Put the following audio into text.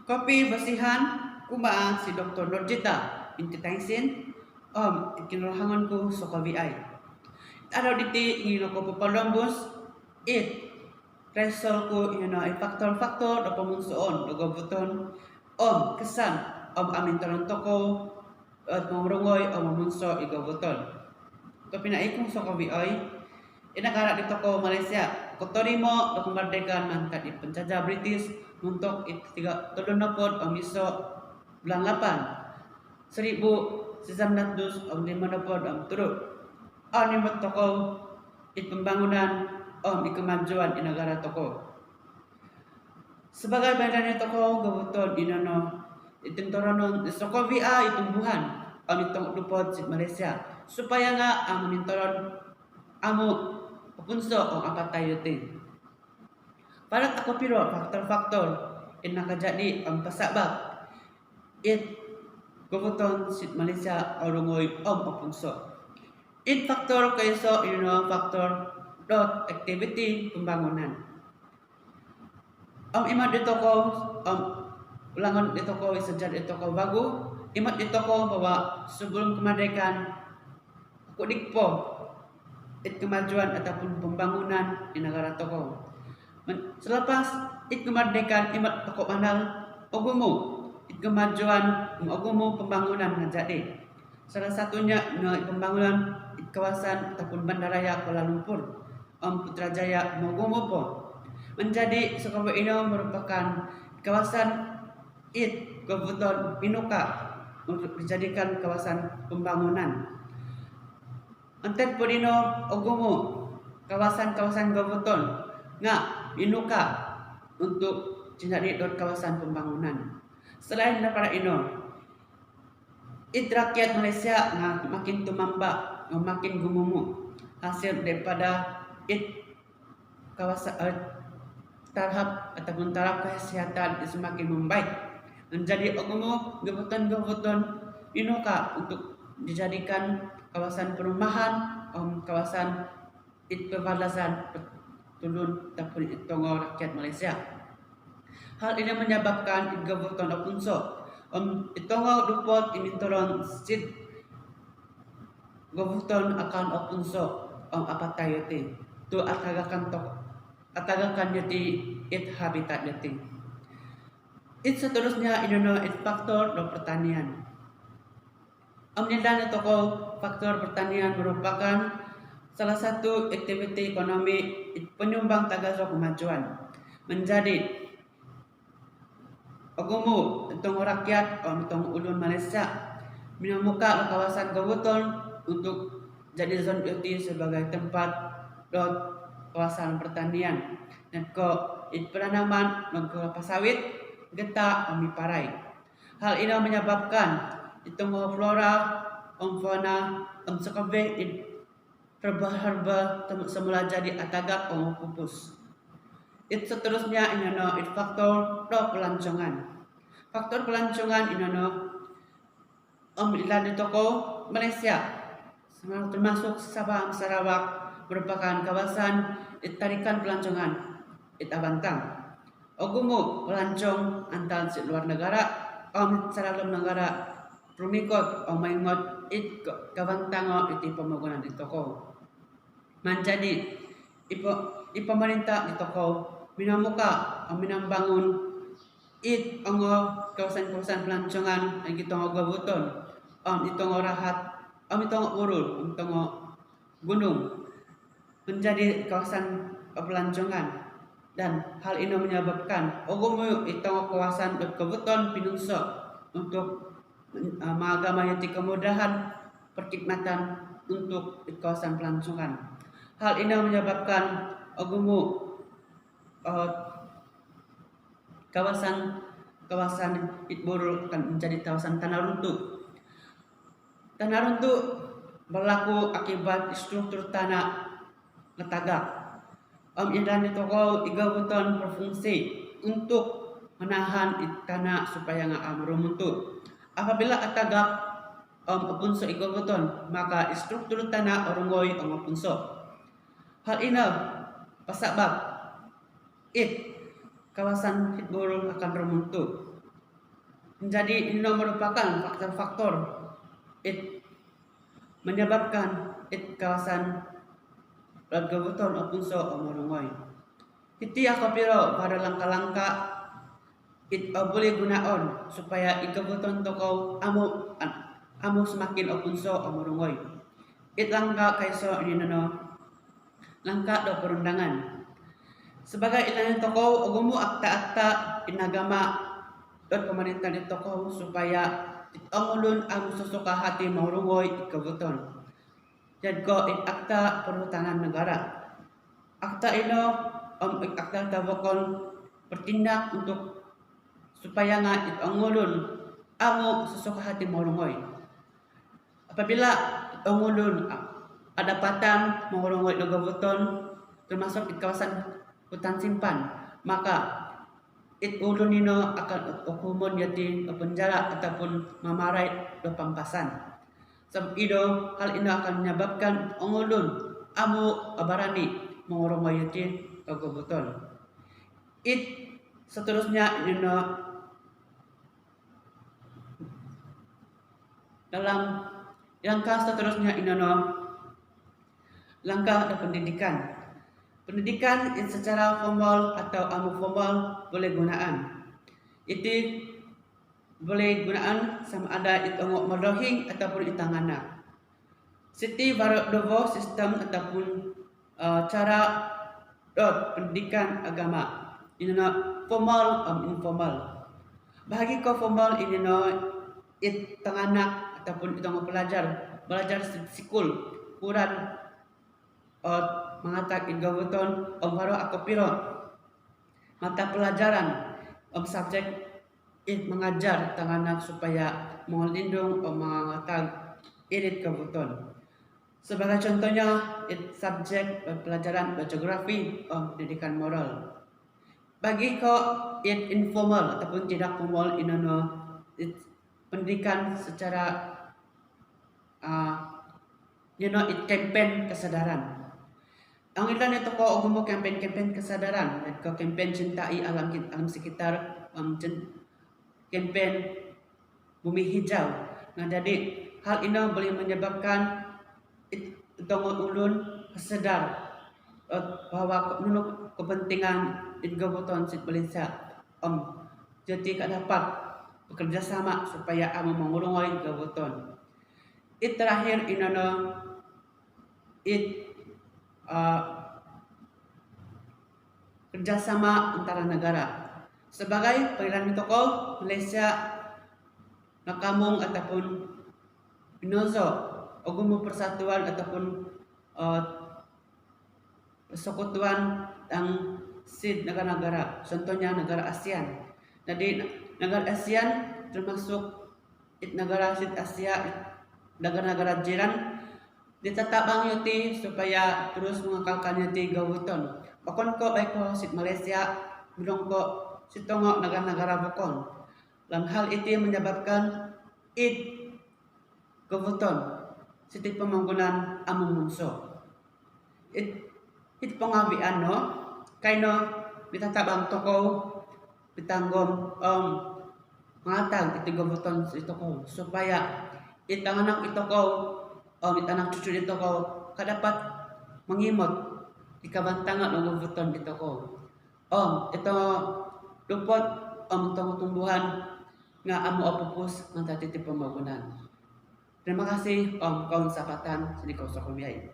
Kopi basihan kumaan si Dr. Nurjita binti Tangsin ikinulahangan ko sa KVI. Araw diti ngino ko papalambos resol ko ay faktor-faktor na pamunsoon nagabuton kesan amin talon toko at mamrungoy mamunso igabuton. Kapinaikong sa KVI inakara dito ko Malaysia kotorimo na kumardekan man kadi penjajah British untuk tiga tulun na pod ang miso bulan 8 1900 ang lima na pod ang turut ani mo toko pembangunan ikemajuan di negara toko sebagai badan toko gabuton inano itintoronon sa KVI itumbuhan ang itong lupod si Malaysia supaya nga ang mintoron amo punso ang apatay yutin. Para ako piro faktor-faktor nakajadi ang pasabab gubuton si Malaysia orungoy punso. Faktor kayso faktor activity pembangunan. Imat dito ko ulangan dito ko isajad dito ko bago imat dito ko bahwa sebelum kemerdekaan aku dikpo kemajuan ataupun pembangunan di negara toko. Selepas kemerdekaan imat toko mandal ogumu kemajuan ogumu pembangunan menjadi salah satunya pembangunan kawasan ataupun bandaraya Kuala Lumpur Putrajaya ogumu po menjadi sekolah ini merupakan kawasan kebutuhan Pinuka untuk dijadikan kawasan pembangunan. Antet podino ogumu kawasan-kawasan gabuton nga inuka untuk jadi kawasan pembangunan. Selain daripada ino, rakyat Malaysia nga makin tumamba, makin gumumu hasil daripada kawasan taraf ataupun taraf kesehatan semakin membaik. Menjadi ogumu gabuton-gabuton inuka untuk dijadikan kawasan perumahan, kawasan perbatasan tulun ataupun tongo rakyat Malaysia. Hal ini menyebabkan gabuton opunso itongo dupot imintoron sid gabuton akan opunso apatayote tu atagakan yati habitat yati. Seterusnya inono faktor do pertanian. Nilai toko faktor pertanian merupakan salah satu aktiviti ekonomi penyumbang tagaso kemajuan. Menjadi ogumu tong rakyat tong ulun Malaysia menemukan kawasan gabuton untuk jadi zon UT sebagai tempat kawasan pertanian dan penanaman kelapa sawit getah parai. Hal ini menyebabkan itong flora, fauna, sekabe herba semula jadi atagak pupus. Seterusnya inono faktor pelancongan. Faktor pelancongan inono ilan di toko Malaysia termasuk Sabah Sarawak merupakan kawasan tarikan pelancongan Bantang. Ogumu pelancong antar luar negara dalam negara rumikot maingot kawantango iti pembangunan di toko. Menjadi pemerintah di toko minamuka minambangun kawasan-kawasan pelancongan ang kitong gabuton itong rahat itong urul itong gunung menjadi kawasan pelancongan dan hal ini menyebabkan ogumu itong kawasan gabuton pinungso untuk mengagamai kemudahan perkhidmatan untuk kawasan pelancongan. Hal ini menyebabkan ogumu kawasan Itburu akan menjadi kawasan tanah runtuh. Tanah runtuh berlaku akibat struktur tanah letagak. Indan itu igabuton berfungsi untuk menahan tanah supaya nggak meruntuh. Apabila atagak punso igabuton, maka struktur tanah orungoy ang punso. Hal ini pasabab kawasan Hitburung akan runtuh. Jadi ini merupakan faktor-faktor it menyebabkan kawasan paggabuton o punso o marungoy. Iti ako pero para langka-langka boleh gunaon supaya ikabuton to ko amo semakin o punso o marungoy. Langka kaysa ini langka do perundangan. Sebagai ilan toko ugumu akta-akta inagama at pemerintah di toko supaya ang ulun ang susuka hati marungoy ikabuton. Jadi ko akta perhutanan negara. Akta ino akta tabakon bertindak untuk supaya nga ang ulun amo susuka hati marungoy. Apabila ang ulun ada patang marungoy ikabuton termasuk di kawasan hutan simpan, maka ulun nino akan hukuman yaitu penjara ataupun mamaray do pampasan. Sebab itu hal ini akan menyebabkan ang ulun amo abarani mengurungoy yaitu kagubuton. Seterusnya nino dalam langkah seterusnya inono langkah pendidikan. Pendidikan secara formal atau amu formal boleh gunaan. Itu boleh gunaan sama ada itu merohing ataupun itangana. Siti baru dovo sistem ataupun cara pendidikan agama. Ini formal atau informal. Bahagi ko formal ini itangana ataupun itang belajar sikul kuran mengatakan gabuton baru aku piro mata pelajaran subjek mengajar tanganak supaya melindung mengatakan irit gabuton. Sebagai contohnya subjek pelajaran geografi pendidikan moral. Bagi ko informal ataupun tidak formal inono pendidikan secara campaign kesadaran. Ang ilan ito ko gumo campaign kesadaran at ko campaign cintai alam sekitar campaign bumi hijau. Nah jadi hal ini boleh menyebabkan itong ulun sadar bahwa menurut kepentingan gabuton sit Malaysia jadi dapat bekerja sama supaya amo mengurungoy gabuton. Terakhir inono kerjasama antara negara. Sebagai pilihan toko Malaysia nakamung ataupun pinozo ogumu persatuan ataupun persekutuan ang negara-negara, contohnya negara ASEAN. Jadi negara ASEAN termasuk negara Asia, negara-negara jiran ditatabang yuti supaya terus mengakalkan yuti gabuton. Bakon ko baik ko sit Malaysia, belum ko sitongok negara-negara bukon. Dalam hal itu menyebabkan gabuton siti pemanggunan among munso. Pengabian kaino ditatabang toko bitanggom mangatag iti gabuton sa itoko supaya itanganak itoko anak cucu dito ko kadapat mangimot ikabantangan ng gabuton dito ko. Ito lupot tumbuhan nga amo apupus ng tatiti pamagunan. Terima kasih kawan sapatan sa likaw sa kumiyay.